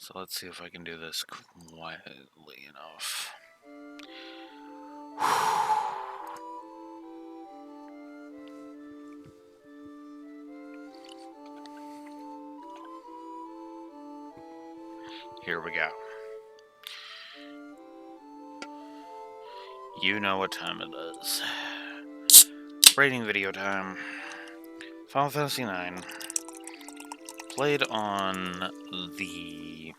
So let's see if I can do this quietly enough. Here we go. You know what time it is. Rating video time. Final Fantasy IX. Played on the...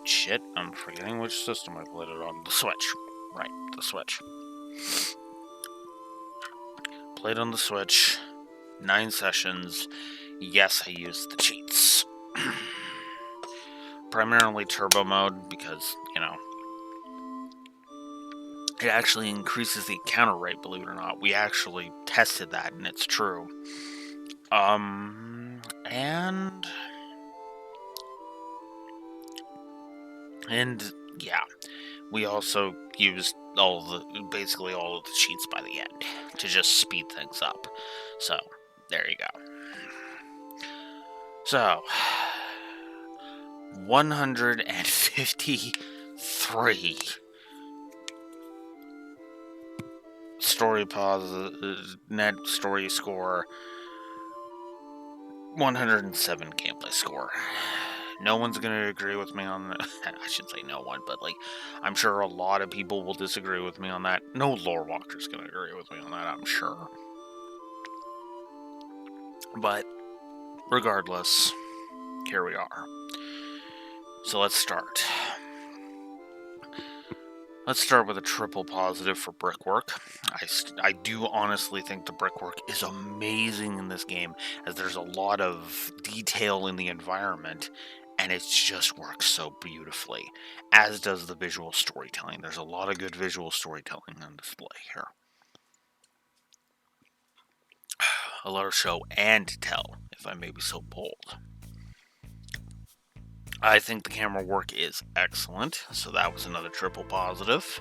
Shit, I'm forgetting which system I played it on. The Switch. Right, the Switch. Played on the Switch. 9 sessions. Yes, I used the cheats. Primarily turbo mode because, it actually increases the encounter rate, believe it or not. We actually tested that, and it's true. And yeah, we also used basically all of the cheats by the end to just speed things up. So, there you go. So, 153 story net story score, 107 gameplay score. No one's going to agree with me on that. I should say no one, but I'm sure a lot of people will disagree with me on that. No lore walker's going to agree with me on that, I'm sure. But regardless, here we are. So let's start. Let's start with a triple positive for brickwork. I do honestly think the brickwork is amazing in this game, as there's a lot of detail in the environment, and it just works so beautifully, as does the visual storytelling. There's a lot of good visual storytelling on display here. A lot of show and tell, if I may be so bold. I think the camera work is excellent, so that was another triple positive.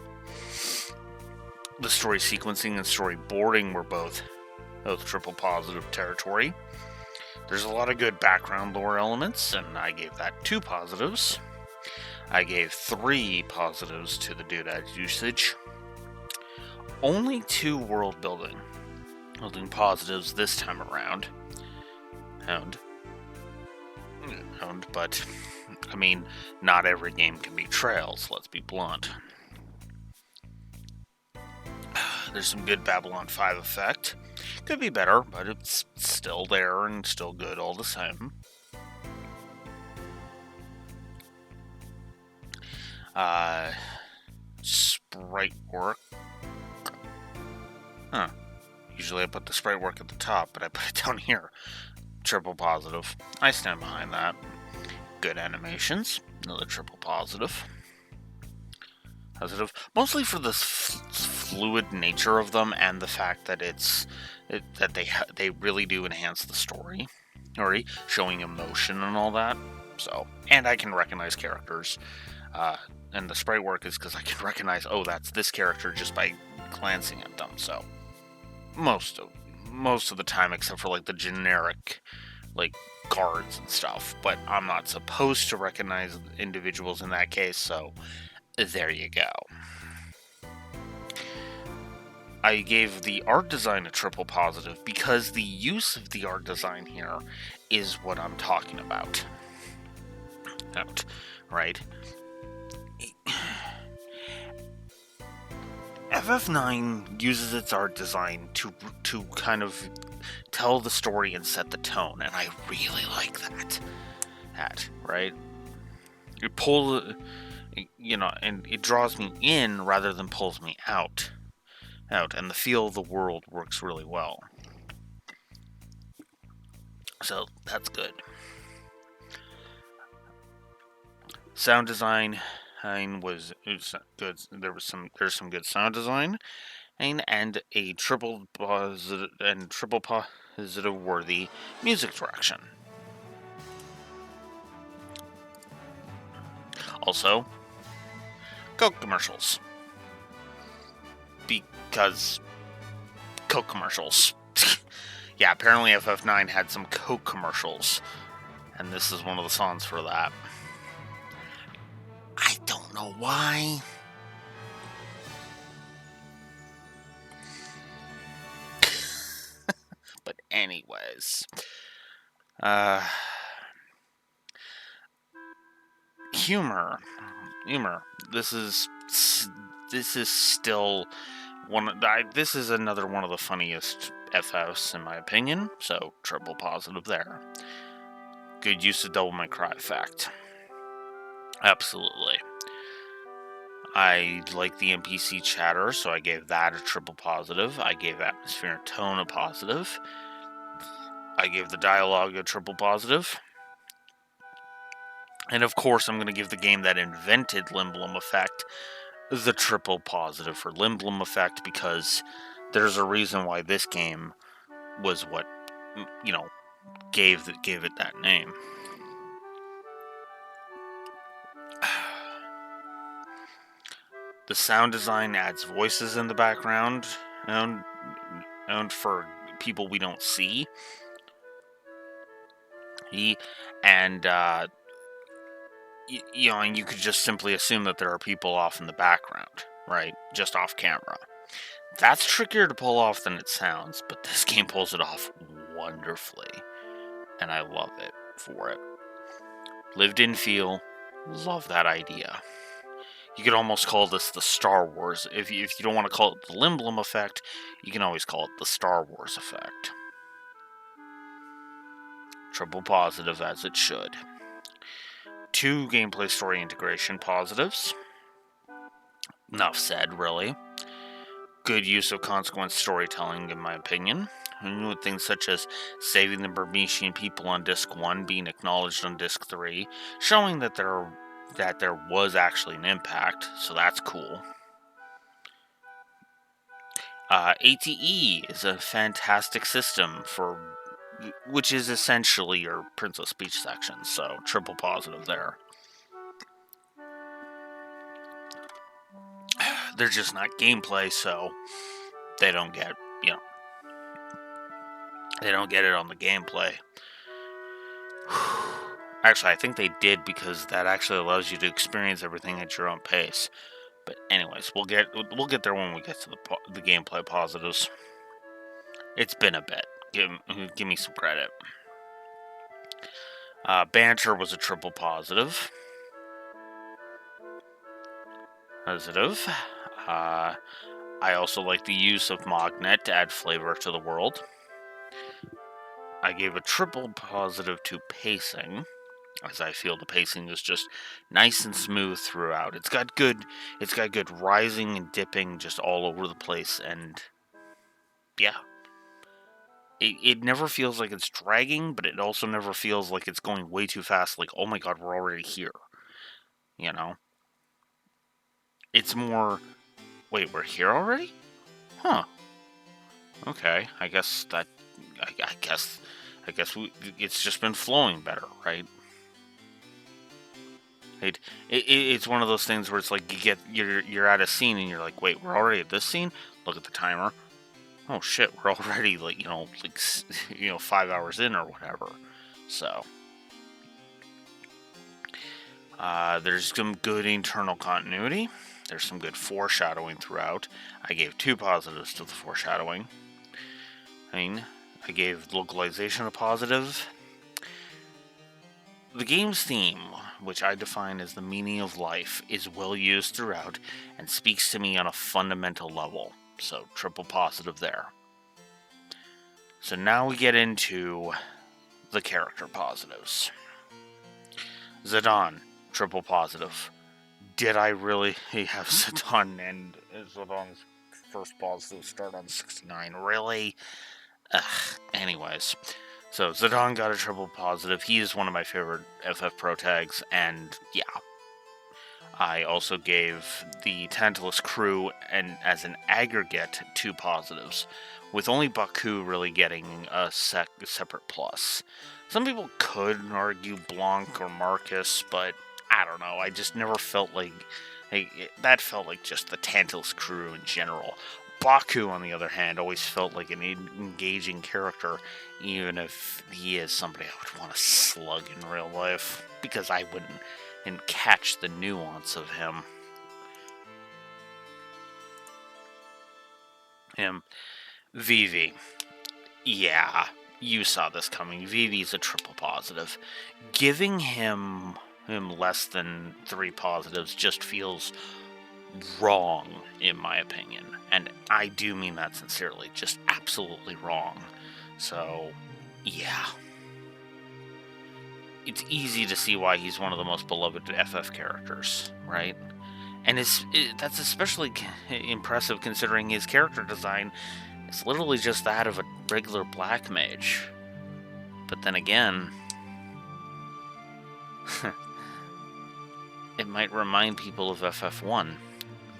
The story sequencing and storyboarding were both triple positive territory. There's a lot of good background lore elements, and I gave that 2 positives. I gave 3 positives to the doodad usage. Only 2 world building positives this time around. But I mean, not every game can be Trails, let's be blunt. There's some good Babylon 5 effect. Could be better, but it's still there and still good all the same. Sprite work. Usually I put the sprite work at the top, but I put it down here. Triple positive. I stand behind that. Good animations. Another triple positive. Mostly for the fluid nature of them and the fact that they really do enhance the story, showing emotion and all that. So, and I can recognize characters, and the sprite work is because I can recognize, that's this character just by glancing at them. So, most of the time, except for the generic cards and stuff, but I'm not supposed to recognize individuals in that case, so there you go. I gave the art design a triple positive because the use of the art design here is what I'm talking about. Right? FF9 uses its art design to kind of tell the story and set the tone, and I really like that. Right? It pulls, and it draws me in rather than pulls me out, and the feel of the world works really well. So that's good. Sound design was good. There's some good sound design, and a triple positive worthy music direction. Also, Coke commercials. Because Coke commercials. Yeah, apparently FF9 had some Coke commercials. And this is one of the songs for that. I don't know why. But anyways. Humor. This is still this is another one of the funniest FFs in my opinion, so triple positive there. Good use of Double My Cry effect. Absolutely. I like the NPC chatter, so I gave that a triple positive. I gave atmosphere and tone a positive. I gave the dialogue a triple positive. And of course, I'm going to give the game that invented Limblom effect the triple positive for Limblom effect, because there's a reason why this game was what, gave it that name. The sound design adds voices in the background, and for people we don't see. And you could just simply assume that there are people off in the background, right? Just off camera. That's trickier to pull off than it sounds, but this game pulls it off wonderfully. And I love it for it. Lived in feel, love that idea. You could almost call this the Star Wars. If you don't want to call it the Limblom effect, you can always call it the Star Wars effect. Triple positive as it should. 2 gameplay story integration positives. Enough said, really. Good use of consequence storytelling, in my opinion. With things such as saving the Burmesian people on Disc 1 being acknowledged on Disc 3, showing that there was actually an impact, so that's cool. ATE is a fantastic system which is essentially your Princess Peach section, so triple positive there. They're just not gameplay, so they don't get, they don't get it on the gameplay. Actually, I think they did, because that actually allows you to experience everything at your own pace. But anyways, we'll get there when we get to the gameplay positives. It's been a bit. Give me some credit. Banter was a triple positive. I also like the use of Mognet to add flavor to the world. I gave a triple positive to pacing, as I feel the pacing is just nice and smooth throughout. It's got good rising and dipping just all over the place, and yeah. It never feels like it's dragging, but it also never feels like it's going way too fast, like, oh my god, we're already here. It's more, wait, we're here already? Huh. Okay, I guess it's just been flowing better, right? It's one of those things where it's like you're at a scene and you're like, wait, we're already at this scene? Look at the timer. Oh shit, we're already 5 hours in or whatever. So there's some good internal continuity. There's some good foreshadowing throughout. I gave 2 positives to the foreshadowing. I gave localization a positive. The game's theme, which I define as the meaning of life, is well used throughout and speaks to me on a fundamental level. So, triple positive there. So now we get into the character positives. Zidane, triple positive. Did I really have Zidane and Zidane's first positive start on 69? Really? Anyways. So Zidane got a triple positive. He is one of my favorite FF Pro tags, and yeah. I also gave the Tantalus crew, and as an aggregate, 2 positives, with only Baku really getting a separate plus. Some people could argue Blanc or Marcus, but I don't know. I just never felt like that felt like just the Tantalus crew in general. Baku, on the other hand, always felt like an engaging character, even if he is somebody I would want to slug in real life, because I wouldn't catch the nuance of him. Vivi. Yeah, you saw this coming. Vivi's a triple positive. Giving him less than 3 positives just feels wrong, in my opinion. And I do mean that sincerely. Just absolutely wrong. So, yeah. It's easy to see why he's one of the most beloved FF characters, right? And that's especially impressive considering his character design is literally just that of a regular black mage. But then again, it might remind people of FF1,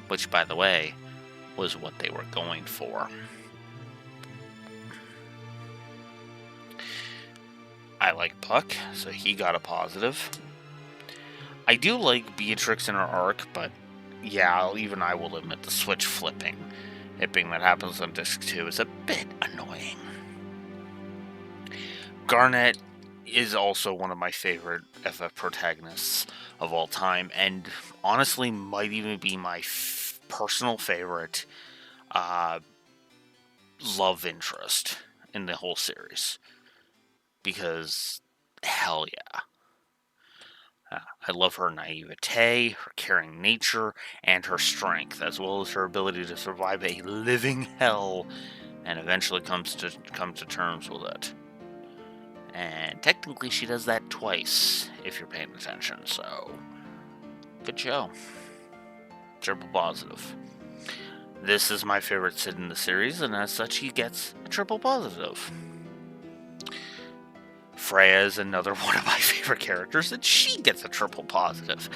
which, by the way, was what they were going for. I like Puck, so he got a positive. I do like Beatrix in her arc, but yeah, even I will admit the switch flipping, it being that happens on Disc 2, is a bit annoying. Garnet is also one of my favorite FF protagonists of all time, and honestly might even be my personal favorite love interest in the whole series. Because, hell yeah. I love her naivete, her caring nature, and her strength, as well as her ability to survive a living hell and eventually come to terms with it. And technically she does that twice, if you're paying attention, so good show. Triple positive. This is my favorite Cid in the series, and as such he gets a triple positive. Freya is another one of my favorite characters, and she gets a triple positive.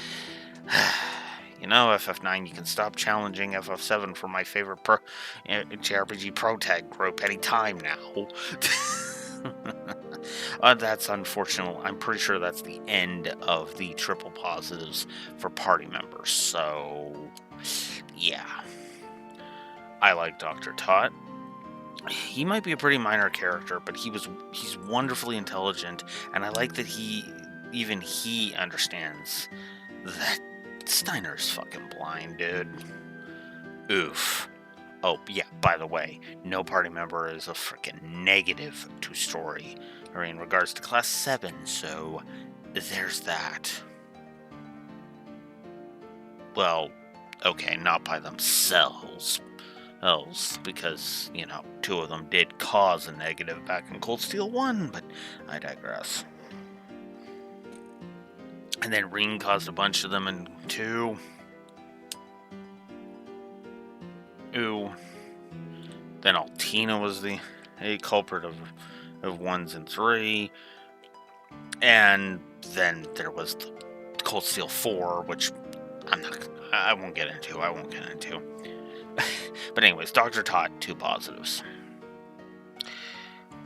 You know, FF9, you can stop challenging FF7 for my favorite JRPG Pro Tag group anytime now. That's unfortunate. I'm pretty sure that's the end of the triple positives for party members, so yeah. I like Dr. Tot. He might be a pretty minor character, but he's wonderfully intelligent, and I like that he understands that Steiner's fucking blind, dude. Oof. Oh, yeah, by the way, no party member is a freaking negative to story, or in regards to Class 7, so there's that. Well, okay, not by themselves, because, 2 of them did cause a negative back in Cold Steel 1, but I digress. And then Ring caused a bunch of them in 2. Ooh. Then Altina was a culprit of 1s and 3. And then there was the Cold Steel 4, which I won't get into. But anyways, Dr. Tot, 2 positives.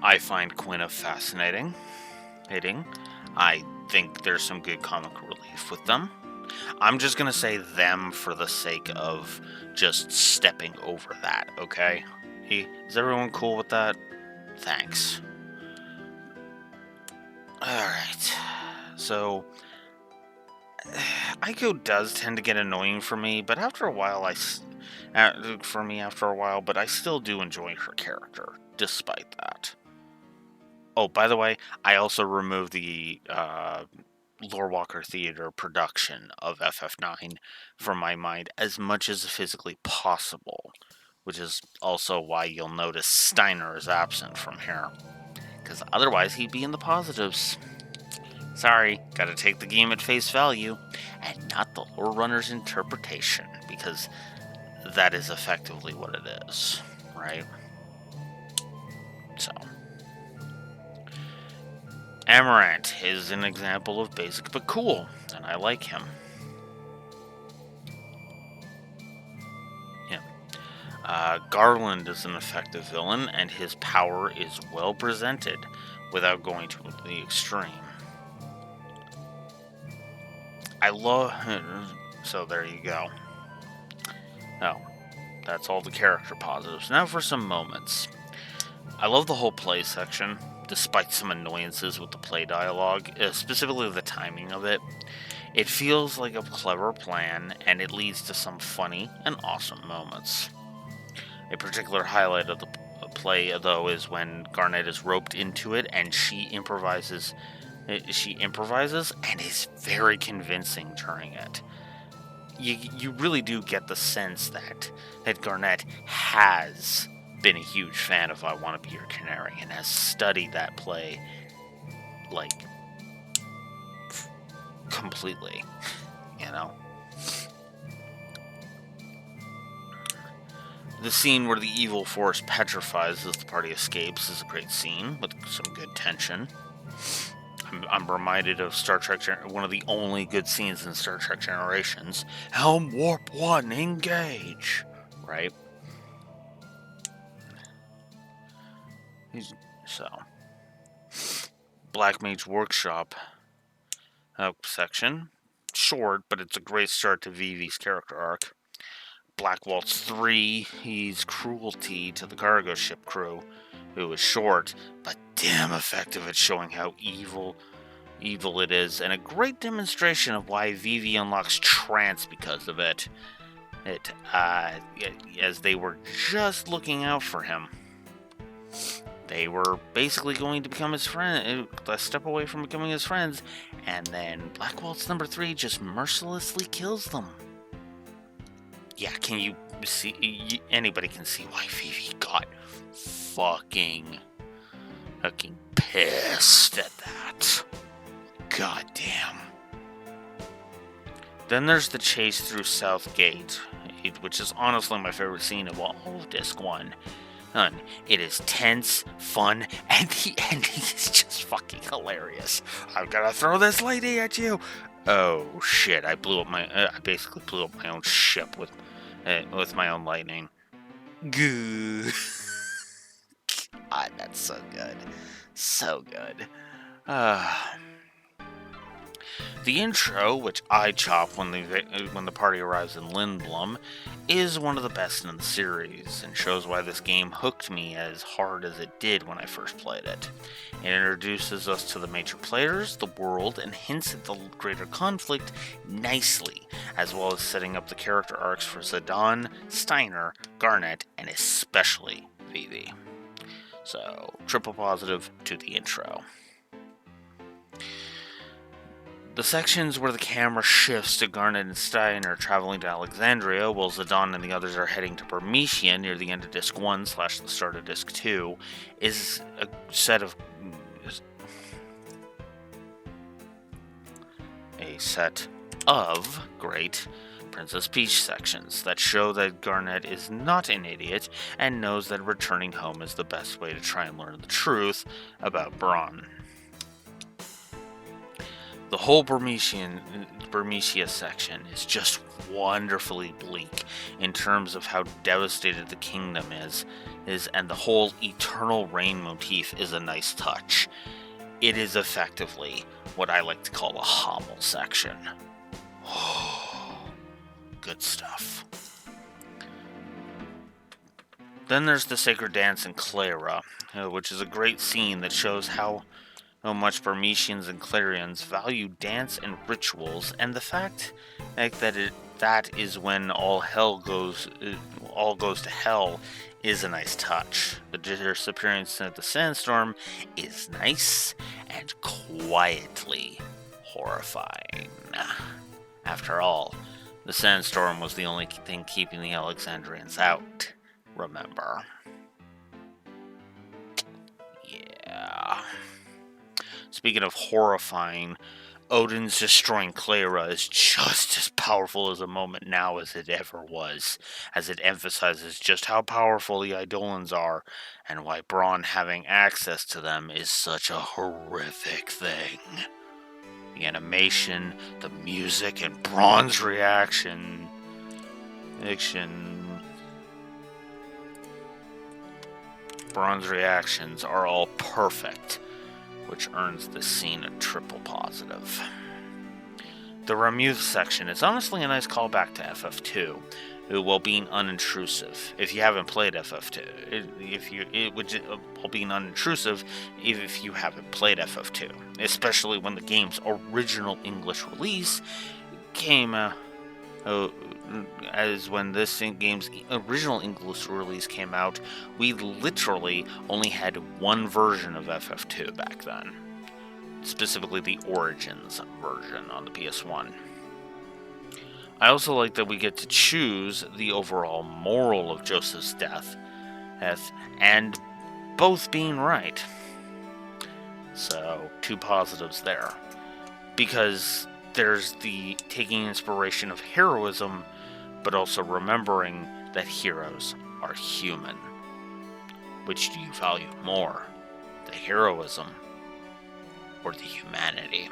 I find Quina fascinating. I think there's some good comic relief with them. I'm just going to say them for the sake of just stepping over that, okay? Is everyone cool with that? Thanks. Alright. So, Aiko does tend to get annoying for me, but after a while, but I still do enjoy her character, despite that. Oh, by the way, I also removed the Lorewalker Theater production of FF9 from my mind as much as physically possible, which is also why you'll notice Steiner is absent from here, because otherwise he'd be in the positives. Sorry, gotta take the game at face value, and not the lore runner's interpretation, because that is effectively what it is, right? So, Amaranth is an example of basic but cool, and I like him. Garland is an effective villain, and his power is well presented without going to the extreme. So there you go. Oh, That's all the character positives. Now for some moments. I love the whole play section, despite some annoyances with the play dialogue, specifically the timing of it. It feels like a clever plan, and it leads to some funny and awesome moments. A particular highlight of the play, though, is when Garnet is roped into it and she improvises. She improvises and is very convincing during it. You really do get the sense that Garnet has been a huge fan of I Want to Be Your Canary and has studied that play, like, completely, you know? The scene where the evil force petrifies as the party escapes is a great scene with some good tension. I'm reminded of Star Trek, one of the only good scenes in Star Trek Generations. Helm Warp 1, engage! Right? So, Black Mage Workshop section. Short, but it's a great start to Vivi's character arc. Black Waltz 3, he's cruelty to the cargo ship crew, who is short, but damn effective at showing how evil it is, and a great demonstration of why Vivi unlocks trance because of it. As they were just looking out for him. They were basically going to become his friend, a step away from becoming his friends, and then Black Waltz number 3 just mercilessly kills them. Yeah, can you see? Anybody can see why Vivi got fucking pissed at that. God damn. Then there's the chase through South Gate, which is honestly my favorite scene of all of Disc 1. It is tense, fun, and the ending is just fucking hilarious. I'm gonna throw this lady at you! Oh shit, I basically blew up my own ship with my own lightning. Goo. God, that's so good. So good. The intro, which I chop when the party arrives in Lindblum, is one of the best in the series, and shows why this game hooked me as hard as it did when I first played it. It introduces us to the major players, the world, and hints at the greater conflict nicely, as well as setting up the character arcs for Zidane, Steiner, Garnet, and especially Vivi. So, triple positive to the intro. The sections where the camera shifts to Garnet and Steiner traveling to Alexandria, while Zidane and the others are heading to Bermesia near the end of Disc 1 / the start of Disc 2, is a set of great Princess Peach sections that show that Garnet is not an idiot and knows that returning home is the best way to try and learn the truth about Braun. The whole Bermesia section is just wonderfully bleak in terms of how devastated the kingdom is, and the whole eternal rain motif is a nice touch. It is effectively what I like to call a Hummel section. Good stuff. Then there's the Sacred Dance in Clara, which is a great scene that shows how much Burmesians and Clarions value dance and rituals, and the fact that is when all goes to hell is a nice touch. The disappearance of the sandstorm is nice and quietly horrifying. After all, the sandstorm was the only thing keeping the Alexandrians out, remember? Yeah. Speaking of horrifying, Odin's destroying Clara is just as powerful as a moment now as it ever was, as it emphasizes just how powerful the Eidolons are, and why Braun having access to them is such a horrific thing. The animation, the music, and Braun's reaction... Braun's reactions are all perfect, which earns this scene a triple positive. The Ramuth section is honestly a nice callback to FF2, while being unintrusive. If you haven't played FF2, while being unintrusive if you haven't played FF2, especially when the game's original English release came as when this game's original English release came out, we literally only had one version of FF2 back then, specifically the Origins version on the PS1. I also like that we get to choose the overall moral of Joseph's death, and both being right. So, 2 positives there. Because there's the taking inspiration of heroism, but also remembering that heroes are human. Which do you value more, the heroism or the humanity?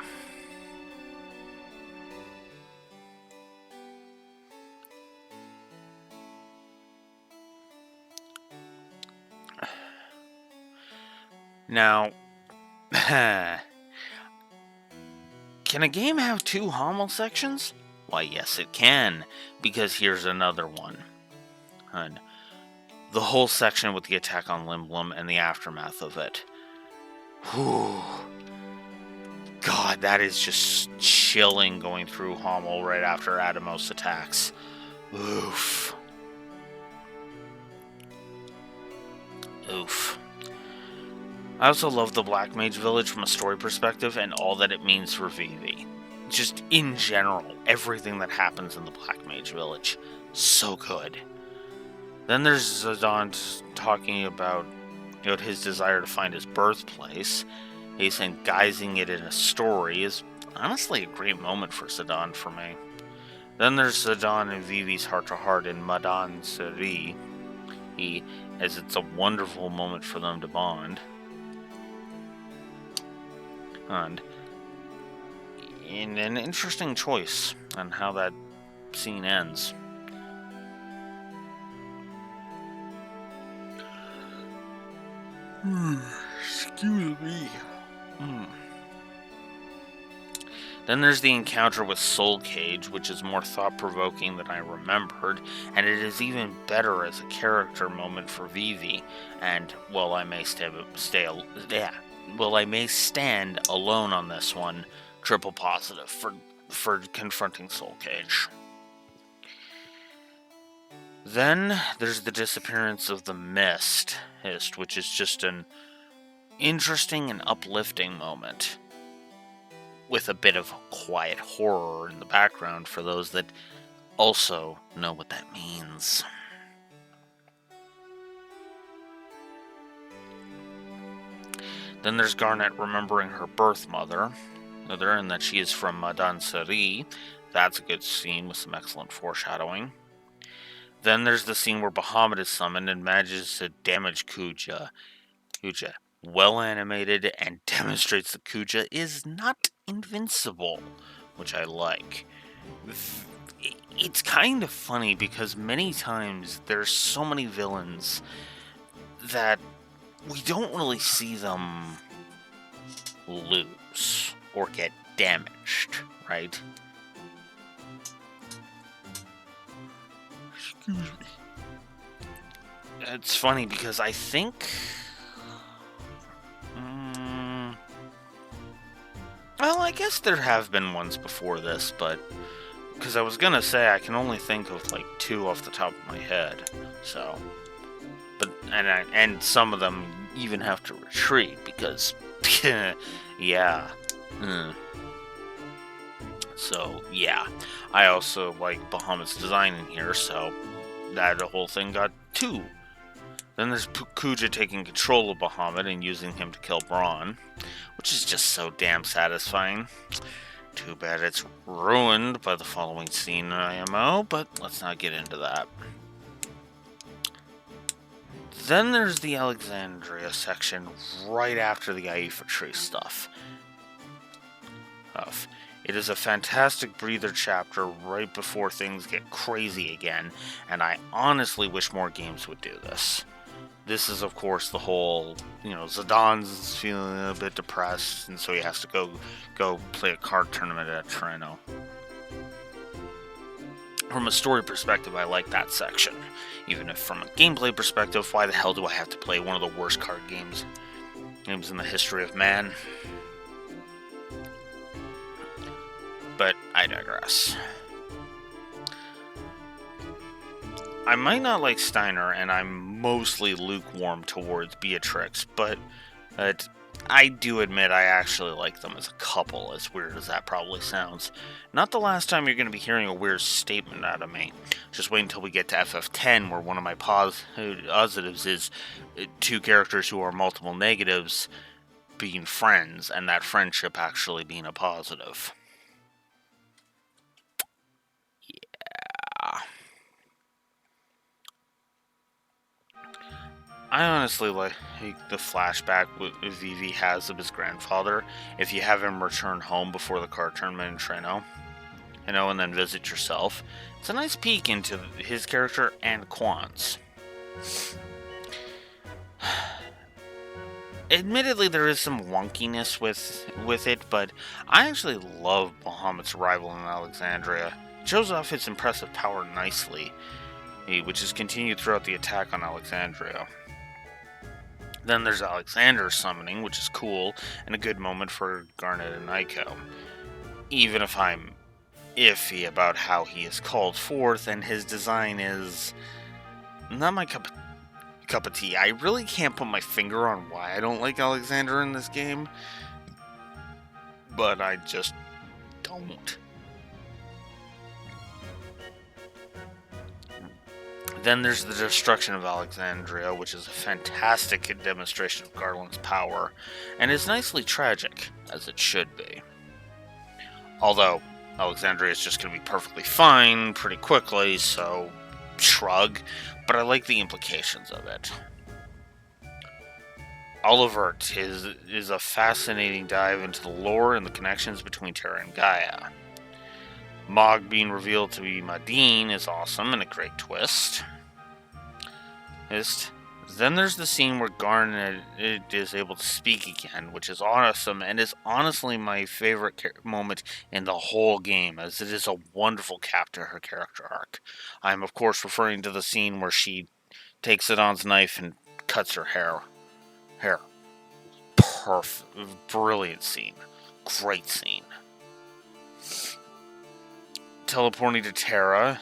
Now, can a game have 2 HOML sections? Why, yes, it can, because here's another one. And the whole section with the attack on Limblom and the aftermath of it. Whew. God, that is just chilling going through HOML right after Atomos attacks. Oof. Oof. I also love the Black Mage Village from a story perspective and all that it means for Vivi. Just in general, everything that happens in the Black Mage Village. So good. Then there's Zidane talking about his desire to find his birthplace. He's saying guising it in a story is honestly a great moment for Zidane for me. Then there's Zidane and Vivi's heart-to-heart in Madame Seri, as it's a wonderful moment for them to bond. And in an interesting choice on how that scene ends. Excuse me. Then there's the encounter with Soul Cage, which is more thought-provoking than I remembered, and it is even better as a character moment for Vivi. And while I may stand alone on this one, triple positive for confronting Soul Cage. Then there's the disappearance of the Mist, which is just an interesting and uplifting moment, with a bit of quiet horror in the background for those that also know what that means. Then there's Garnet remembering her birth mother, and that she is from Madame Seri. That's a good scene with some excellent foreshadowing. Then there's the scene where Bahamut is summoned and manages to damage Kuja. Kuja, well animated, and demonstrates that Kuja is not invincible, which I like. It's kind of funny because many times there's so many villains that we don't really see them lose or get damaged, right? Excuse me. It's funny because I think... well, I guess there have been ones before this, but... because I was gonna say I can only think of like 2 off the top of my head, so... but and some of them even have to retreat because, yeah. So yeah, I also like Bahamut's design in here, so that whole thing got 2. Then there's Kuja taking control of Bahamut and using him to kill Braun, which is just so damn satisfying. Too bad it's ruined by the following scene in IMO, but let's not get into that. Then there's the Alexandria section right after the Aifa tree stuff. It is a fantastic breather chapter right before things get crazy again, and I honestly wish more games would do this. This is, of course, the whole, Zidane's feeling a bit depressed, and so he has to go play a card tournament at Treno. from a story perspective, I like that section. Even if from a gameplay perspective, why the hell do I have to play one of the worst card games in the history of man? But I digress. I might not like Steiner, and I'm mostly lukewarm towards Beatrix, but I do admit I actually like them as a couple, as weird as that probably sounds. Not the last time you're going to be hearing a weird statement out of me. Just wait until we get to FF10, where one of my positives is two characters who are multiple negatives being friends, and that friendship actually being a positive. Yeah. I honestly like the flashback Vivi has of his grandfather. If you have him return home before the card tournament in Treno, and then visit yourself, it's a nice peek into his character and Quan's. Admittedly, there is some wonkiness with it, but I actually love Bahamut's arrival in Alexandria. It shows off its impressive power nicely, which is continued throughout the attack on Alexandria. Then there's Alexander's summoning, which is cool, and a good moment for Garnet and Aiko. Even if I'm iffy about how he is called forth, and his design is not my cup of tea. I really can't put my finger on why I don't like Alexander in this game, but I just don't. Then there's the destruction of Alexandria, which is a fantastic demonstration of Garland's power, and is nicely tragic, as it should be. Although, Alexandria is just going to be perfectly fine pretty quickly, so shrug, but I like the implications of it. Olivert is a fascinating dive into the lore and the connections between Terra and Gaia. Mog being revealed to be Madine is awesome and a great twist. Then there's the scene where Garnet is able to speak again, which is awesome and is honestly my favorite moment in the whole game, as it is a wonderful cap to her character arc. I'm of course referring to the scene where she takes Zidon's knife and cuts her hair. Perfect. Brilliant scene. Great scene. Teleporting to Terra.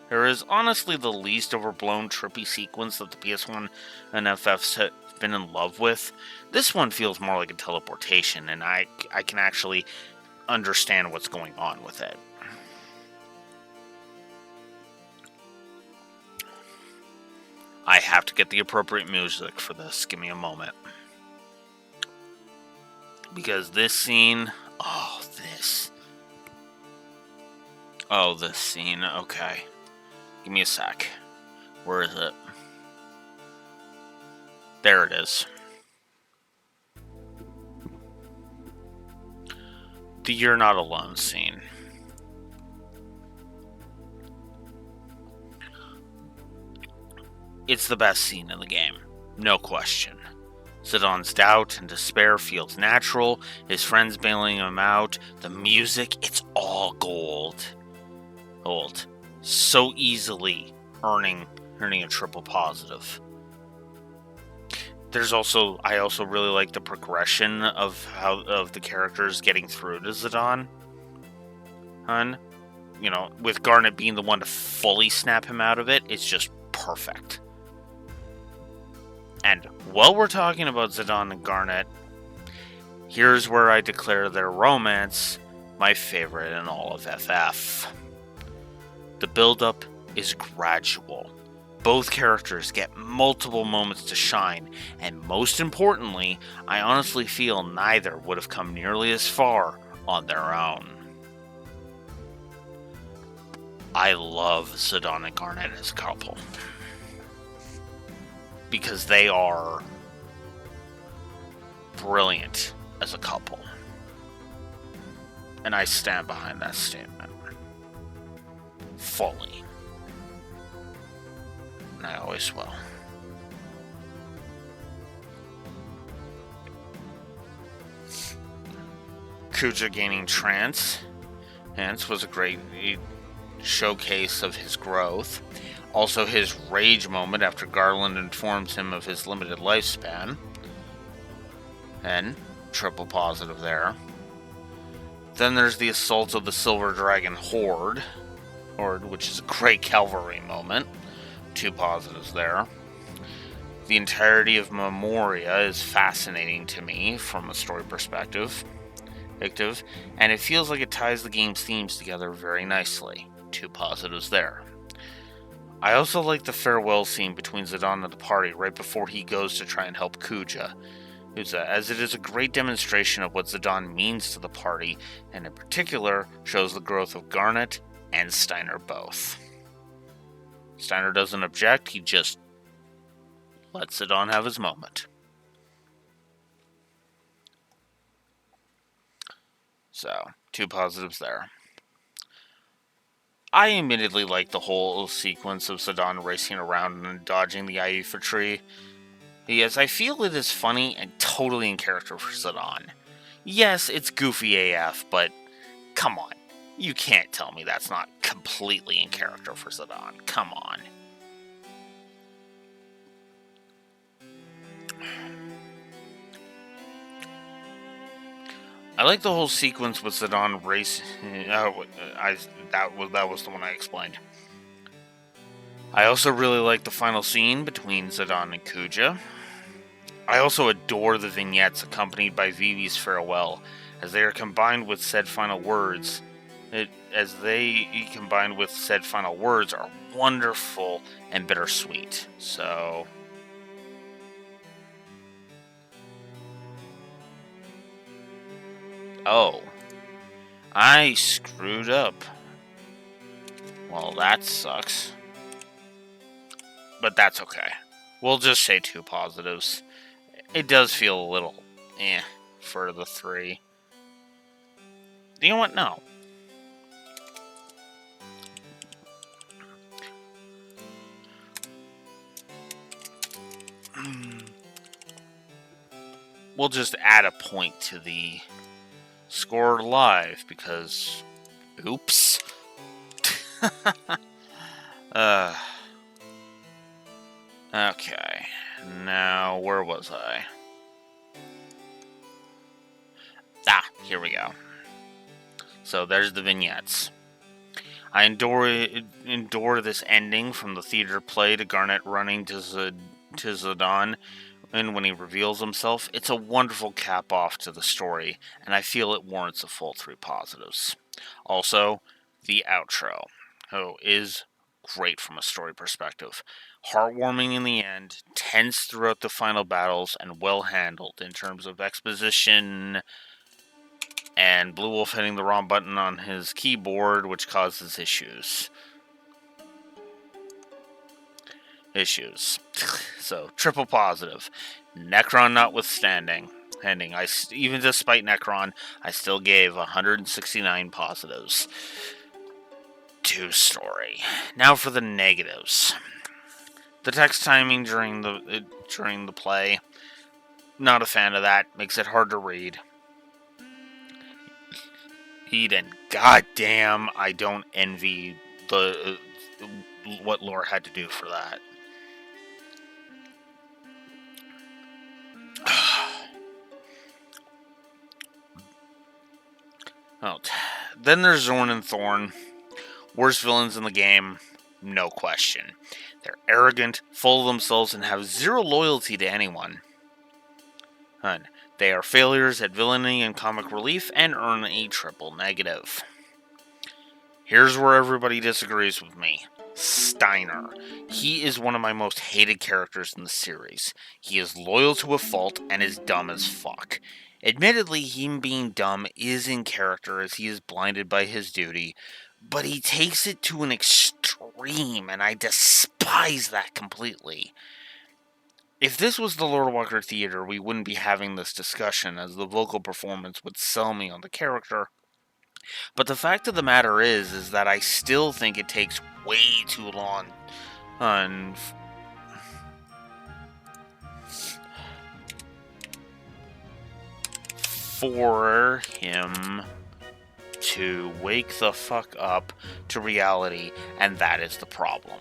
There is honestly the least overblown trippy sequence that the PS1 and FFs have been in love with. This one feels more like a teleportation, and I can actually understand what's going on with it. I have to get the appropriate music for this. Give me a moment. Because this scene... this scene. Okay. Give me a sec. Where is it? There it is. The You're Not Alone scene. It's the best scene in the game. No question. Zidon's doubt and despair feels natural. His friends bailing him out. The music, it's all gold. So easily earning a triple positive. I also really like the progression of the characters getting through to Zidon. With Garnet being the one to fully snap him out of it, it's just perfect. And while we're talking about Zidon and Garnet, here's where I declare their romance my favorite in all of FF. The build-up is gradual. Both characters get multiple moments to shine, and most importantly, I honestly feel neither would have come nearly as far on their own. I love Zidon and Garnet as a couple, because they are brilliant as a couple. And I stand behind that statement. Fully. And I always will. Kuja gaining trance was a great showcase of his growth. Also, his rage moment after Garland informs him of his limited lifespan. And triple positive there. Then there's the assault of the Silver Dragon Horde, which is a great cavalry moment. 2 positives there. The entirety of Memoria is fascinating to me from a story perspective, and it feels like it ties the game's themes together very nicely. 2 positives there. I also like the farewell scene between Zidane and the party right before he goes to try and help Kuja, as it is a great demonstration of what Zidane means to the party, and in particular shows the growth of Garnet and Steiner both. Steiner doesn't object, he just lets Zidane have his moment. So, 2 positives there. I admittedly like the whole sequence of Zidane racing around and dodging the Aifa tree. Yes, I feel it is funny and totally in character for Zidane. Yes, it's goofy AF, but come on. You can't tell me that's not completely in character for Zidane. Come on. I like the whole sequence with Zidane racing. That was the one I explained. I also really like the final scene between Zidane and Kuja. I also adore the vignettes accompanied by Vivi's farewell, as they are combined with said final words. Are wonderful and bittersweet. So, oh, I screwed up. Well, that sucks. But that's okay. We'll just say 2 positives. It does feel a little for the 3. You know what? No. We'll just add a point to the score live because oops. Okay. Now, where was I? Here we go. So there's the vignettes. I endure this ending from the theater play to Garnet running to Zidane, and when he reveals himself, it's a wonderful cap off to the story, and I feel it warrants a full 3 positives. Also, the outro is great from a story perspective. Heartwarming in the end, tense throughout the final battles, and well handled in terms of exposition, and Blue Wolf hitting the wrong button on his keyboard, which causes issues. So, triple positive. Necron notwithstanding. Even despite Necron, I still gave 169 positives to story. Now for the negatives. The text timing during the play, not a fan of that. Makes it hard to read. And goddamn, I don't envy what Lore had to do for that. Then there's Zorn and Thorn. Worst villains in the game, no question. They're arrogant, full of themselves, and have zero loyalty to anyone. They are failures at villainy and comic relief and earn a triple negative. Here's where everybody disagrees with me. Steiner. He is one of my most hated characters in the series. He is loyal to a fault and is dumb as fuck. Admittedly, him being dumb is in character as he is blinded by his duty, but he takes it to an extreme, and I despise that completely. If this was the Lord Walker Theater, we wouldn't be having this discussion, as the vocal performance would sell me on the character. But the fact of the matter is that I still think it takes way too long for him to wake the fuck up to reality, and that is the problem.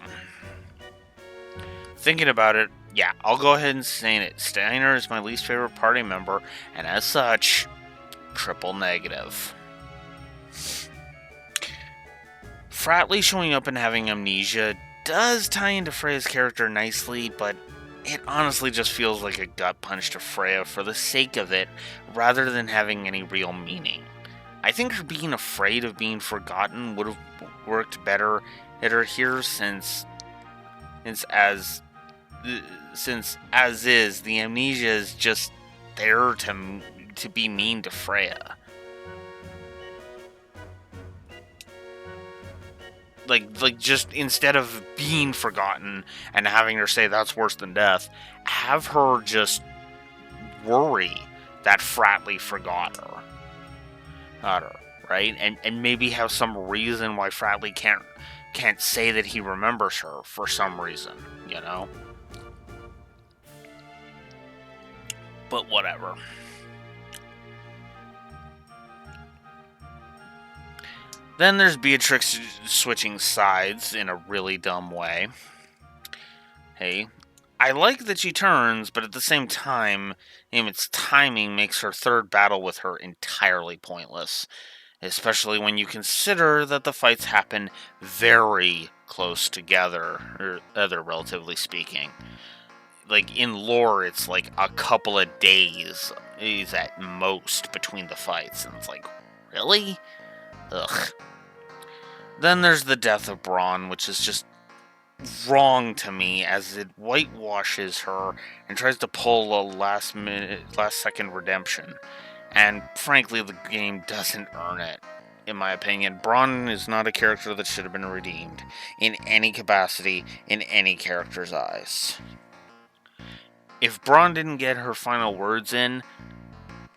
Thinking about it, yeah, I'll go ahead and say it. Steiner is my least favorite party member, and as such, triple negative. Fratley showing up and having amnesia does tie into Freya's character nicely, but it honestly just feels like a gut punch to Freya for the sake of it, rather than having any real meaning. I think her being afraid of being forgotten would have worked better at her here, since as is, the amnesia is just there to be mean to Freya. Like just instead of being forgotten and having her say that's worse than death, have her just worry that Fratley forgot her, right? And maybe have some reason why Fratley can't say that he remembers her for some reason, you know? But whatever. Then there's Beatrix switching sides in a really dumb way. Hey, I like that she turns, but at the same time, its timing makes her third battle with her entirely pointless. Especially when you consider that the fights happen very close together, or other relatively speaking. Like, in lore, it's like a couple of days is at most between the fights, and it's like, really? Ugh. Then there's the death of Braun, which is just wrong to me, as it whitewashes her and tries to pull a last second redemption. And frankly, the game doesn't earn it, in my opinion. Braun is not a character that should have been redeemed in any capacity, in any character's eyes. If Braun didn't get her final words in,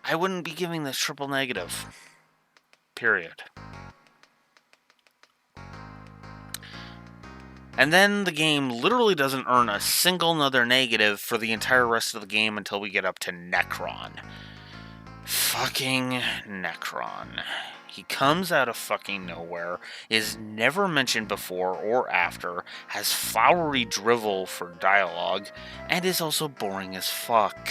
I wouldn't be giving this triple negative. Period. And then the game literally doesn't earn a single another negative for the entire rest of the game until we get up to Necron. Fucking Necron. He comes out of fucking nowhere, is never mentioned before or after, has flowery drivel for dialogue, and is also boring as fuck.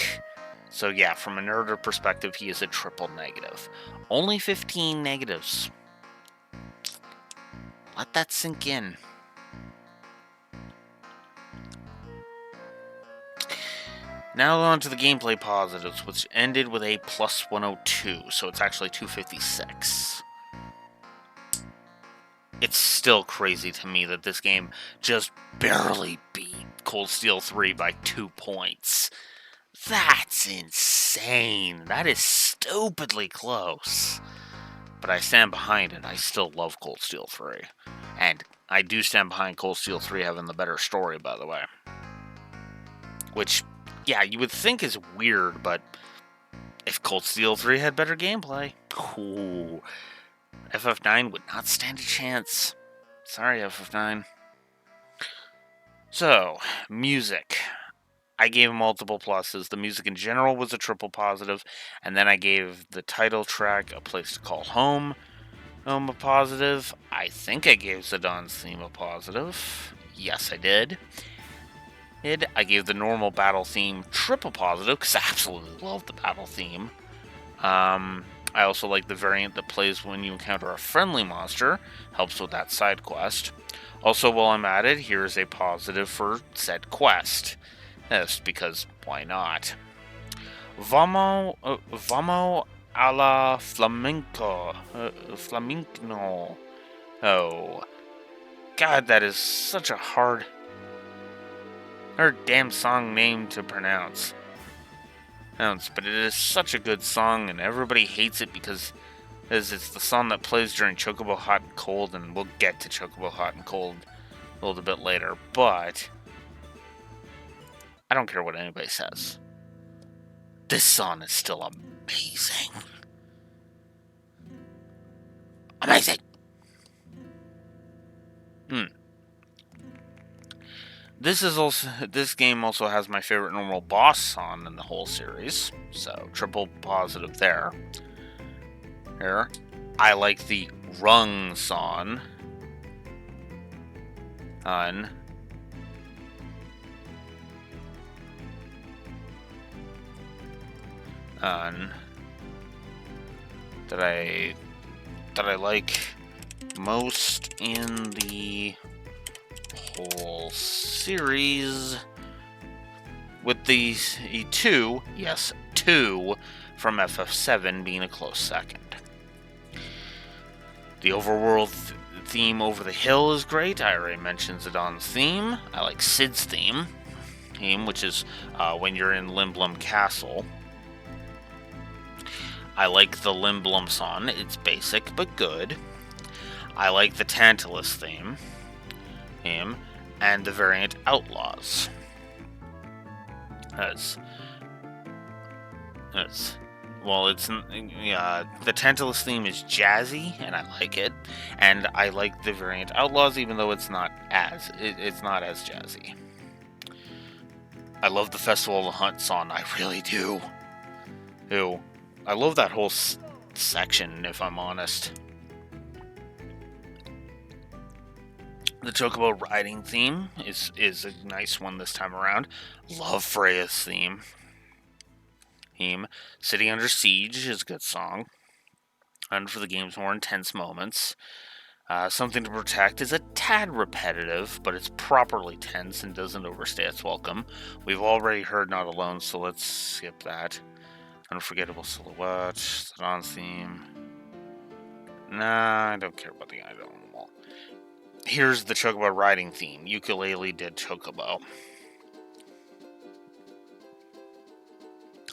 So yeah, from a narrative perspective, he is a triple negative. Only 15 negatives. Let that sink in. Now on to the gameplay positives, which ended with a plus 102, so it's actually 256. It's still crazy to me that this game just barely beat Cold Steel 3 by 2 points. That's insane. That is stupidly close. But I stand behind it. I still love Cold Steel 3. And I do stand behind Cold Steel 3 having the better story, by the way. Which, yeah, you would think is weird, but if Cold Steel 3 had better gameplay, ooh, FF9 would not stand a chance. Sorry, FF9. So, music. I gave multiple pluses. The music in general was a triple positive, and then I gave the title track, A Place to Call Home, a positive. I think I gave Zidane theme a positive. Yes, I did. I gave the normal battle theme triple positive, because I absolutely love the battle theme. I also like the variant that plays when you encounter a friendly monster. Helps with that side quest. Also, while I'm at it, here's a positive for said quest. Yes, because why not? Vamo alla flamenco. Flamenco. Oh. God, that is such a hard damn song name to pronounce. But it is such a good song, and everybody hates it because it's the song that plays during Chocobo Hot and Cold, and we'll get to Chocobo Hot and Cold a little bit later, but I don't care what anybody says. This song is still amazing. Amazing! This game also has my favorite normal boss song in the whole series, so triple positive there. Here. I like the rung song on that I like most in the whole series, with the two from FF7 being a close second. The overworld theme Over the Hill is great. I already mentioned Zidon's theme. I like Sid's theme, which is when you're in Limblum Castle. I like the Limblum song. It's basic but good. I like the Tantalus theme, and the variant Outlaws. The Tantalus theme is jazzy, and I like it, and I like the variant Outlaws, even though it's not as jazzy. I love the Festival of the Hunt song. I really do. I love that whole section, if I'm honest. The Chocobo riding theme is a nice one this time around. Love Freya's theme. City Under Siege is a good song. And for the game's more intense moments. Something to Protect is a tad repetitive, but it's properly tense and doesn't overstay its welcome. We've already heard Not Alone, so let's skip that. Unforgettable Silhouette, Zidon's theme. Nah, I don't care about the item. Here's the Chocobo riding theme. Ukulele did Chocobo.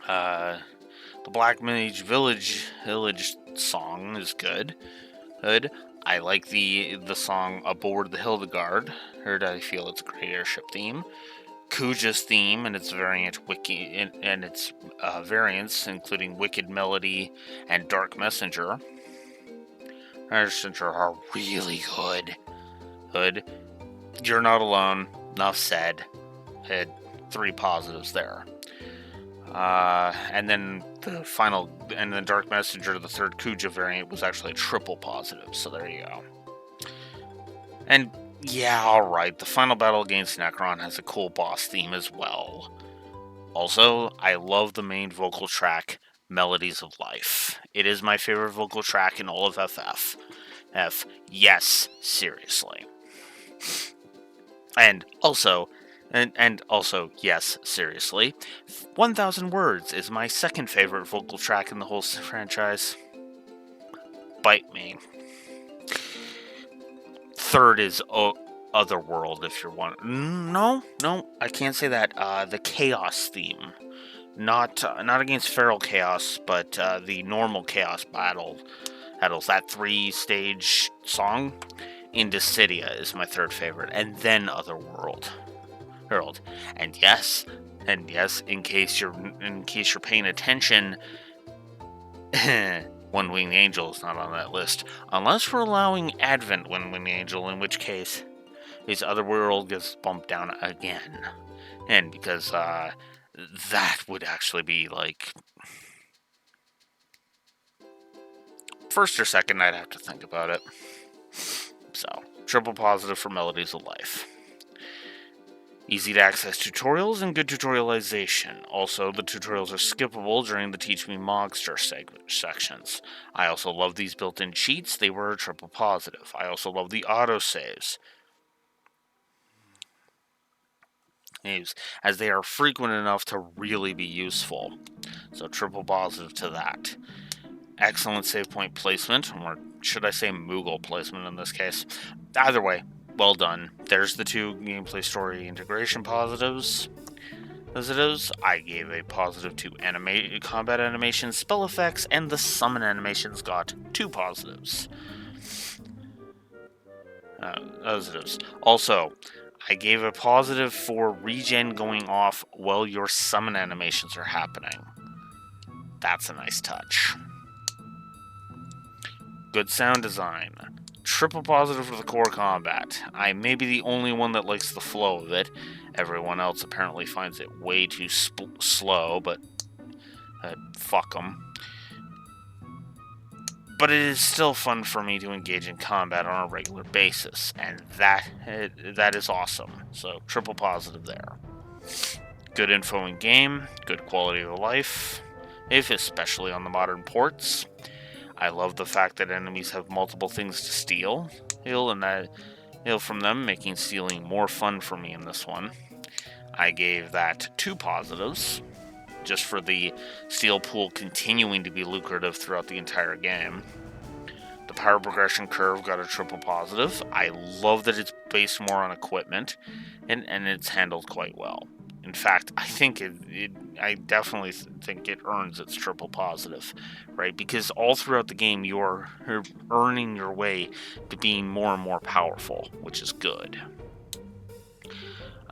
The Black Mage Village song is good. I like the song Aboard the Hildegard. Heard I feel it's a great airship theme. Kuja's theme and its variants, including Wicked Melody and Dark Messenger. Are really good. You're Not Alone. Enough said. Had 3 positives there. And then Dark Messenger, the third Kuja variant, was actually a triple positive, so there you go. And yeah, alright, the final battle against Necron has a cool boss theme as well. Also, I love the main vocal track, Melodies of Life. It is my favorite vocal track in all of FF. Yes, seriously. And also, yes, seriously, 1000 Words is my second favorite vocal track in the whole franchise. Bite me. Third is Otherworld, if you're one. No, I can't say that. The Chaos theme. Not against Feral Chaos, but the normal Chaos battles. That 3-stage song, Indicidia, is my third favorite, and then Otherworld. And yes, in case you're paying attention, One Winged Angel is not on that list, unless we're allowing Advent One Winged Angel, in which case his Otherworld gets bumped down again, and because that would actually be like first or second. I'd have to think about it. So, triple positive for Melodies of Life. Easy to access tutorials and good tutorialization. Also, the tutorials are skippable during the Teach Me Mogster sections. I also love these built-in cheats. They were a triple positive. I also love the autosaves, as they are frequent enough to really be useful. So, triple positive to that. Excellent save point placement, or should I say Moogle placement in this case. Either way, well done. There's the 2 gameplay story integration positives. I gave a positive to combat animations, spell effects, and the summon animations got 2 positives. Also, I gave a positive for regen going off while your summon animations are happening. That's a nice touch. Good sound design. Triple positive for the core combat. I may be the only one that likes the flow of it. Everyone else apparently finds it way too slow, but fuck them. but it is still fun for me to engage in combat on a regular basis, and that is awesome. So triple positive there. Good info in game, good quality of life, especially on the modern ports. I love the fact that enemies have multiple things to steal, from them, making stealing more fun for me in this one. I gave that 2 positives, just for the steal pool continuing to be lucrative throughout the entire game. The power progression curve got a triple positive. I love that it's based more on equipment, and it's handled quite well. In fact, I think I definitely think it earns its triple positive, right? Because all throughout the game, you're earning your way to being more and more powerful, which is good.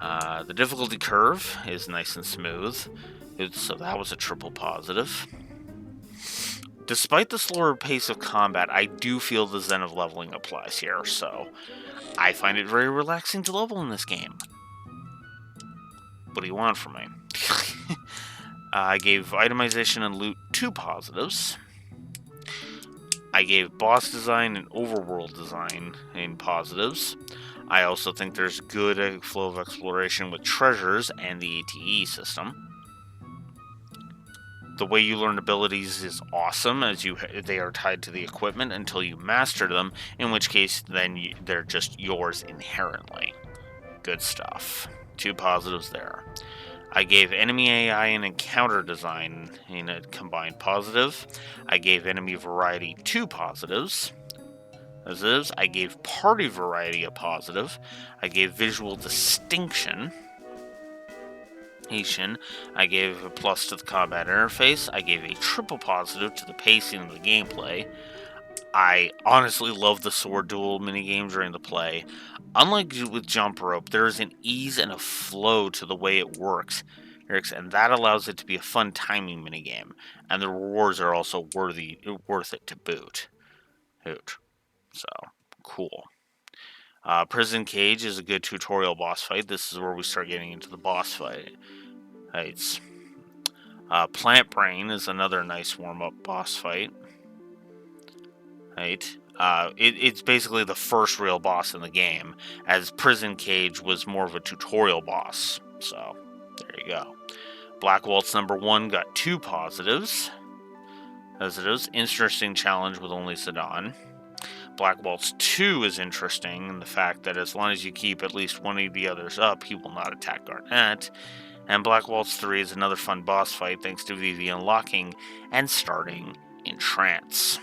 The difficulty curve is nice and smooth, so that was a triple positive. Despite the slower pace of combat, I do feel the zen of leveling applies here, so I find it very relaxing to level in this game. What do you want from me? I gave itemization and loot 2 positives. I gave boss design and overworld design in positives. I also think there's good flow of exploration with treasures and the ATE system. The way you learn abilities is awesome, as they are tied to the equipment until you master them, in which case then they're just yours inherently. Good stuff. 2 positives there. I gave enemy AI and encounter design in a combined positive. I gave enemy variety 2 positives. As is, I gave party variety a positive. I gave visual distinction. I gave a plus to the combat interface. I gave a triple positive to the pacing of the gameplay. I honestly love the sword duel minigame during the play. Unlike with jump rope, there is an ease and a flow to the way it works, and that allows it to be a fun timing minigame. And the rewards are also worth it to boot. So, cool. Prison Cage is a good tutorial boss fight. This is where we start getting into the boss fights. Plant Brain is another nice warm-up boss fight. It's basically the first real boss in the game, as Prison Cage was more of a tutorial boss. So, there you go. Black Waltz number 1 got 2 positives. As it is, interesting challenge with only Zidane. Black Waltz 2 is interesting in the fact that as long as you keep at least one of the others up, he will not attack Garnet. And Black Waltz 3 is another fun boss fight thanks to VV unlocking and starting in trance.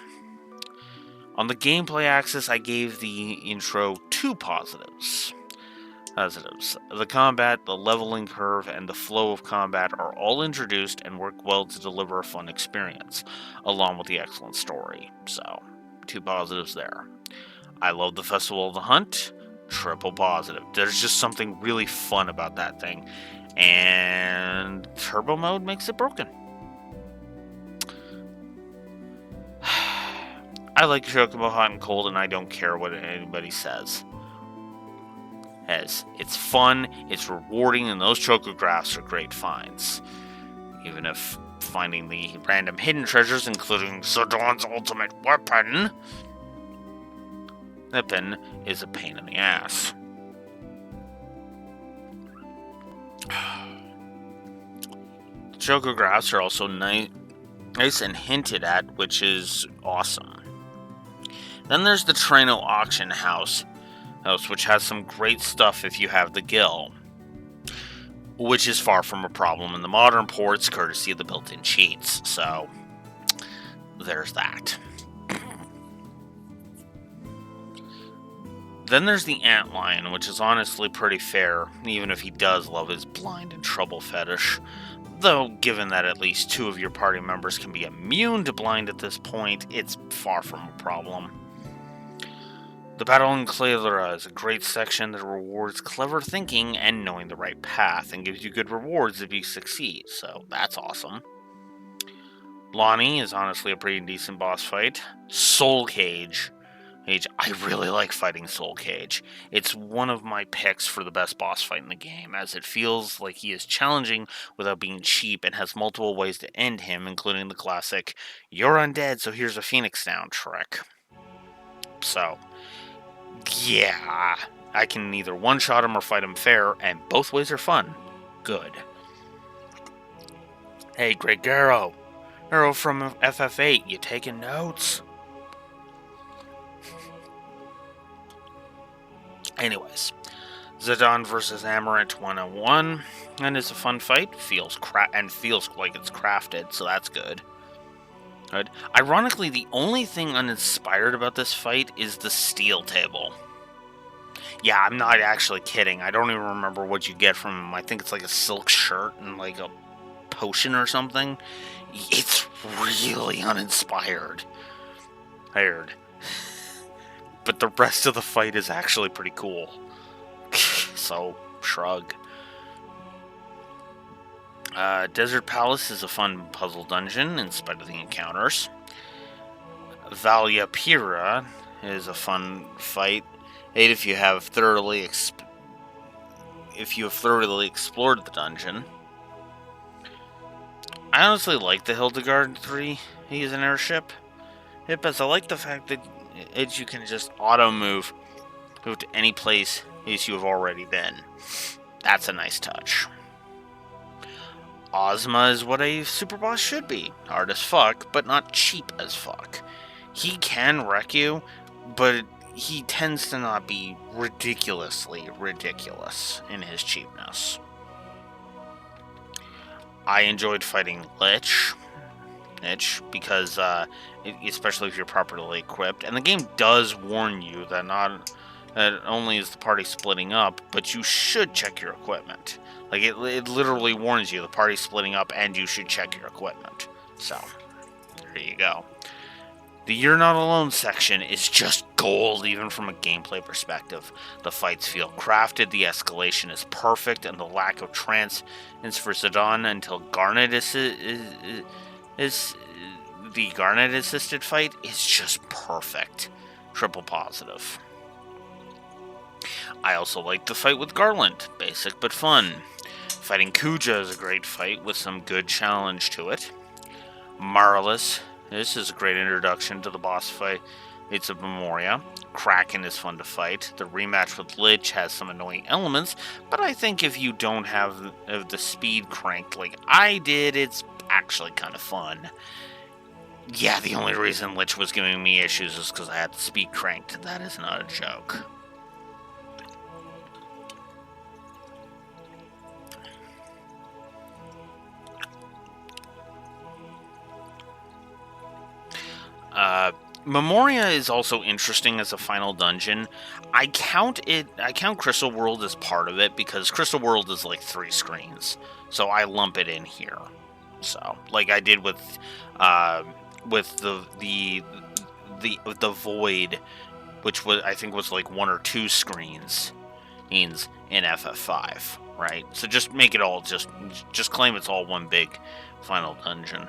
On the gameplay axis, I gave the intro 2 positives. Positives. The combat, the leveling curve, and the flow of combat are all introduced and work well to deliver a fun experience, along with the excellent story. So, 2 positives there. I love the Festival of the Hunt. Triple positive. There's just something really fun about that thing. And turbo mode makes it broken. I like Chocobo Hot and Cold, and I don't care what anybody says. It's fun, it's rewarding, and those chocographs are great finds. Even if finding the random hidden treasures, including Zidon's ultimate weapon, is a pain in the ass. The chocographs are also nice and hinted at, which is awesome. Then there's the Treno Auction House, which has some great stuff if you have the Gil, which is far from a problem in the modern ports, courtesy of the built-in cheats. So, there's that. Then there's the Antlion, which is honestly pretty fair, even if he does love his blind and trouble fetish. Though, given that at least 2 of your party members can be immune to blind at this point, it's far from a problem. The Battle in Clavera is a great section that rewards clever thinking and knowing the right path, and gives you good rewards if you succeed, so that's awesome. Lonnie is honestly a pretty decent boss fight. Soul Cage Cage. I really like fighting Soul Cage. It's one of my picks for the best boss fight in the game, as it feels like he is challenging without being cheap and has multiple ways to end him, including the classic, "You're undead, so here's a Phoenix down" trick. So, yeah, I can either one-shot him or fight him fair, and both ways are fun. Good. Hey, Greg Arrow from FF8, you taking notes? Anyways, Zidane versus Amaranth 101, and it's a fun fight. Feels like it's crafted, so that's good. Good. Ironically, the only thing uninspired about this fight is the steel table. Yeah, I'm not actually kidding. I don't even remember what you get from him. I think it's like a silk shirt and like a potion or something. It's really uninspired. Hired. But the rest of the fight is actually pretty cool. So, shrug. Desert Palace is a fun puzzle dungeon in spite of the encounters. Valia Pira is a fun fight. If you have thoroughly explored the dungeon. I honestly like the Hildegard 3. He's an airship. As I like the fact that you can just auto move to any place you have already been. That's a nice touch. Ozma is what a super boss should be. Hard as fuck, but not cheap as fuck. He can wreck you, but he tends to not be ridiculously ridiculous in his cheapness. I enjoyed fighting Lich, because especially if you're properly equipped, and the game does warn you that not only is the party splitting up, but you should check your equipment. Like, it literally warns you the party's splitting up and you should check your equipment. So, there you go. The You're Not Alone section is just gold, even from a gameplay perspective. The fights feel crafted, the escalation is perfect, and the lack of transience for Zidane until the Garnet assisted fight is just perfect. Triple positive. I also like the fight with Garland. Basic but fun. Fighting Kuja is a great fight with some good challenge to it. Marvelous. This is a great introduction to the boss fight. It's of Memoria. Kraken is fun to fight. The rematch with Lich has some annoying elements, but I think if you don't have the speed cranked like I did, it's actually kind of fun. Yeah, the only reason Lich was giving me issues is because I had the speed cranked. That is not a joke. Memoria is also interesting as a final dungeon. I count Crystal World as part of it because Crystal World is like 3 screens, so I lump it in here. So, like I did with the Void, which I think was like 1 or 2 screens in FF5, right? So just make it all just claim it's all one big final dungeon.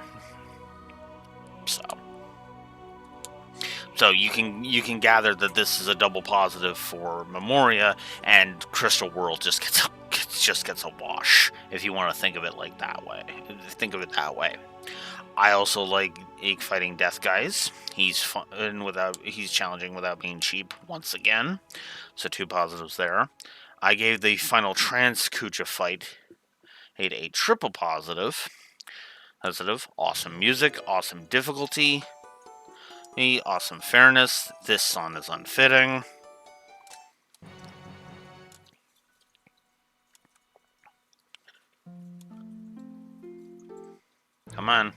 So you can gather that this is a double positive for Memoria, and Crystal World just gets a wash if you want to think of it that way. I also like Ike fighting Death Guys. He's fun he's challenging without being cheap once again. So 2 positives there. I gave the final Trans Kucha fight a triple positive. Awesome music, awesome difficulty. Awesome fairness. This song is unfitting. Come on.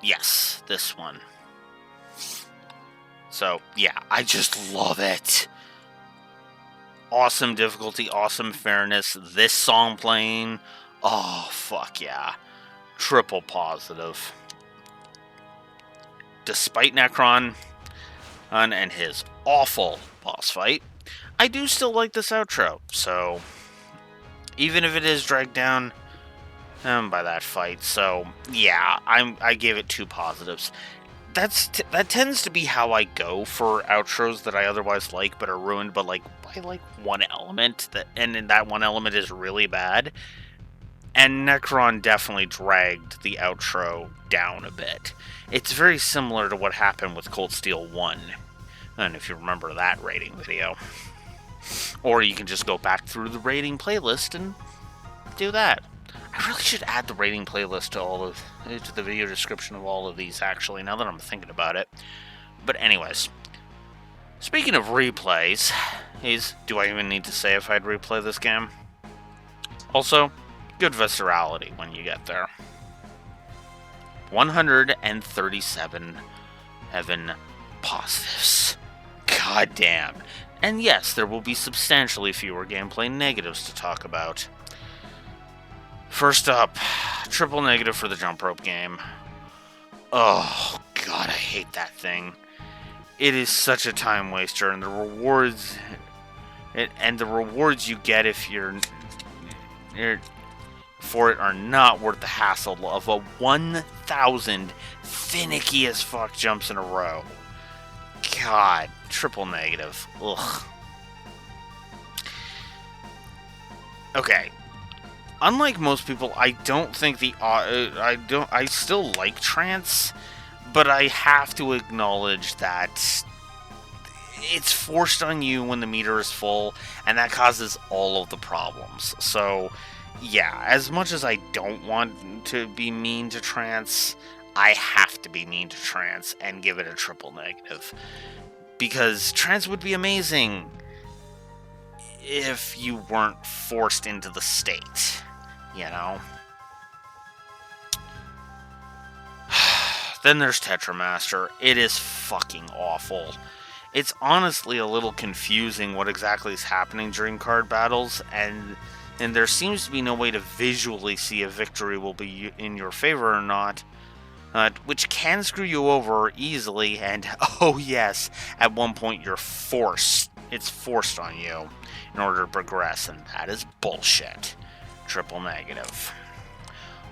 Yes, this one. So, yeah, I just love it. Awesome difficulty, awesome fairness. This song playing. Oh, fuck yeah. Triple positive. Despite Necron and his awful boss fight, I do still like this outro. So, even if it is dragged down, by that fight. So yeah, I gave it 2 positives. That tends to be how I go for outros that I otherwise like but are ruined, but like by like one element and then that one element is really bad. And Necron definitely dragged the outro down a bit. It's very similar to what happened with Cold Steel 1. And if you remember that rating video. Or you can just go back through the rating playlist and do that. I really should add the rating playlist to the video description of all of these, actually, now that I'm thinking about it. But anyways, speaking of replays, do I even need to say if I'd replay this game? Also, good viscerality when you get there. 137 Evan positives. God damn. And yes, there will be substantially fewer gameplay negatives to talk about. First up, triple negative for the jump rope game. Oh, God, I hate that thing. It is such a time waster, and the rewards you get if you're for it are not worth the hassle of a 1,000 finicky as fuck jumps in a row. God, triple negative. Ugh. Okay. Unlike most people, I don't think I still like trance, but I have to acknowledge that it's forced on you when the meter is full, and that causes all of the problems. So, yeah, as much as I don't want to be mean to trance, I have to be mean to trance and give it a triple negative. Because trance would be amazing if you weren't forced into the state, you know? Then there's Tetramaster. It is fucking awful. It's honestly a little confusing what exactly is happening during card battles, and there seems to be no way to visually see if victory will be in your favor or not, which can screw you over easily, and oh yes, at one point it's forced on you in order to progress, and that is bullshit. Triple negative.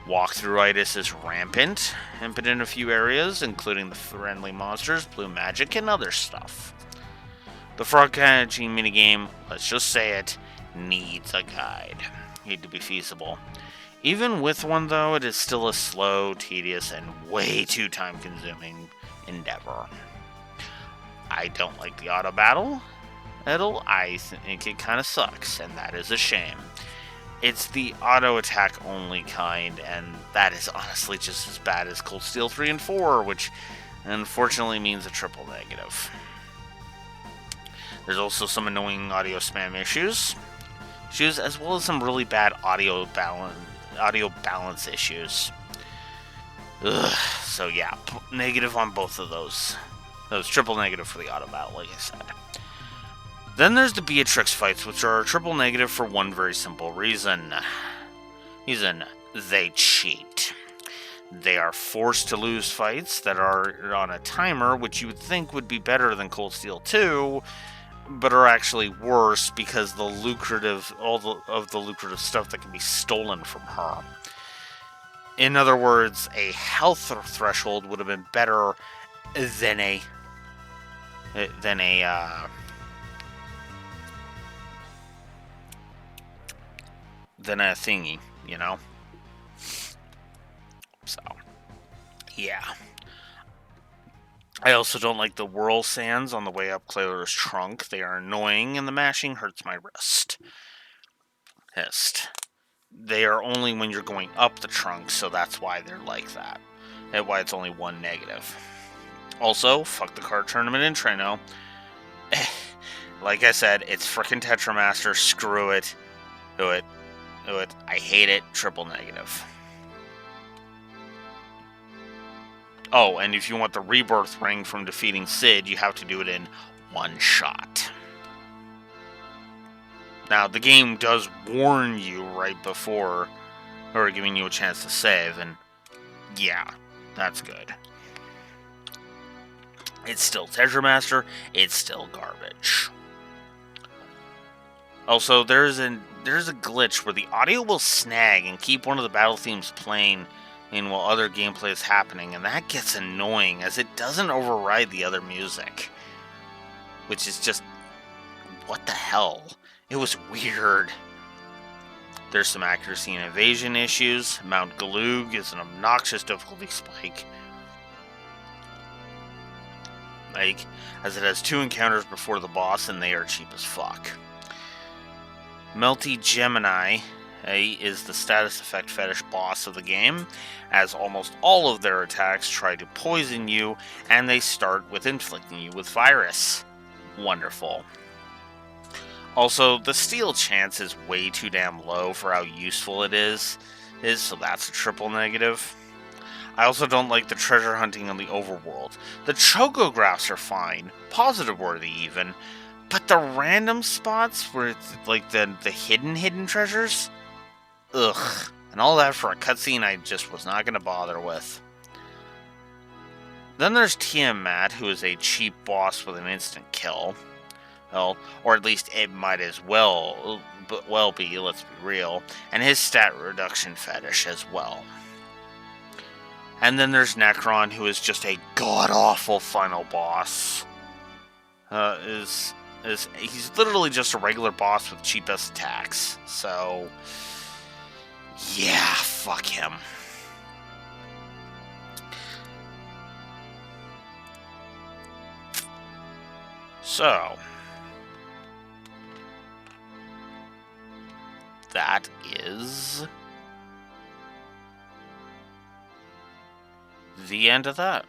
Walkthroughitis is rampant, impotent in a few areas, including the friendly monsters, blue magic, and other stuff. The frog catching minigame, let's just say it, needs a guide. Need to be feasible. Even with one, though, it is still a slow, tedious, and way too time-consuming endeavor. I don't like the auto battle. I think it kind of sucks, and that is a shame. It's the auto attack only kind, and that is honestly just as bad as Cold Steel 3 and 4, which unfortunately means a triple negative. There's also some annoying audio spam issues, as well as some really bad audio balance issues. Ugh, so yeah, negative on both of those. Those triple negative for the auto battle, like I said. Then there's the Beatrix fights, which are a triple negative for one very simple reason. They cheat. They are forced to lose fights that are on a timer, which you would think would be better than Cold Steel 2, but are actually worse because all the lucrative stuff that can be stolen from her. In other words, a health threshold would have been better than a thingy, you know? So, yeah. I also don't like the whirl sands on the way up Claire's trunk. They are annoying, and the mashing hurts my wrist. They are only when you're going up the trunk, so that's why they're like that. And why it's only one negative. Also, fuck the card tournament in Trino. Like I said, it's frickin' Tetramaster. Screw it. Do it. I hate it. Triple negative. Oh, and if you want the rebirth ring from defeating Sid, you have to do it in one shot. Now, the game does warn you right before, or giving you a chance to save, and yeah, that's good. It's still Tetramaster, it's still garbage. Also, there's a glitch where the audio will snag and keep one of the battle themes playing while other gameplay is happening, and that gets annoying as it doesn't override the other music. Which is just, what the hell? It was weird. There's some accuracy and evasion issues. Mount Galug is an obnoxious difficulty spike. As it has 2 encounters before the boss, and they are cheap as fuck. Melty Gemini is the status effect fetish boss of the game, as almost all of their attacks try to poison you, and they start with inflicting you with virus. Wonderful. Also, the steal chance is way too damn low for how useful it is, so that's a triple negative. I also don't like the treasure hunting on the overworld. The chocographs are fine, positive worthy even, but the random spots where it's like the hidden treasures? Ugh. And all that for a cutscene I just was not going to bother with. Then there's Tiamat, who is a cheap boss with an instant kill. Well, or at least it might as well be, let's be real, and his stat reduction fetish as well. And then there's Necron, who is just a god-awful final boss. He's literally just a regular boss with cheap-ass attacks. So, yeah, fuck him. So, that is the end of that.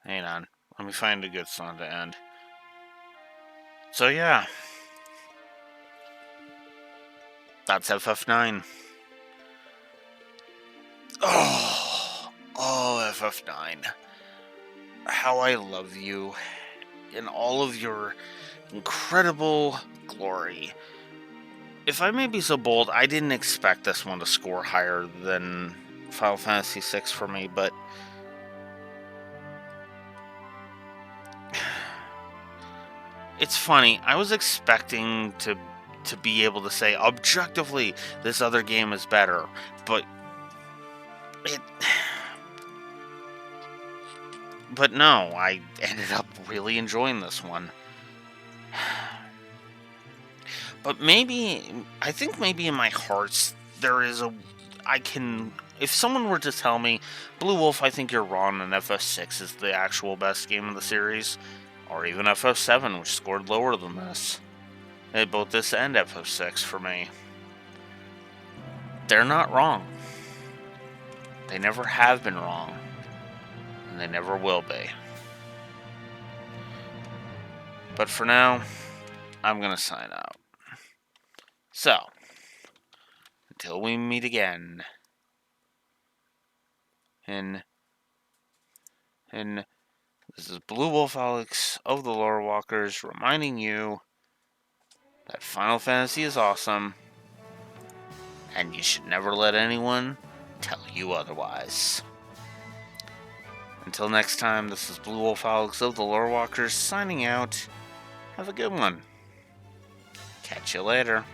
Hang on. Let me find a good song to end. So yeah. That's FF9. Oh, FF9. How I love you in all of your incredible glory. If I may be so bold, I didn't expect this one to score higher than Final Fantasy VI for me, but it's funny. I was expecting to be able to say objectively this other game is better, but no, I ended up really enjoying this one. But I think maybe in my heart there is if someone were to tell me, Blue Wolf, I think you're wrong, and FF6 is the actual best game in the series, or even FF7, which scored lower than this, both this and FF6 for me, they're not wrong. They never have been wrong, and they never will be. But for now, I'm going to sign out. So, until we meet again, and this is Blue Wolf Alex of the Lore Walkers reminding you that Final Fantasy is awesome, and you should never let anyone tell you otherwise. Until next time, this is Blue Wolf Alex of the Lore Walkers signing out. Have a good one. Catch you later.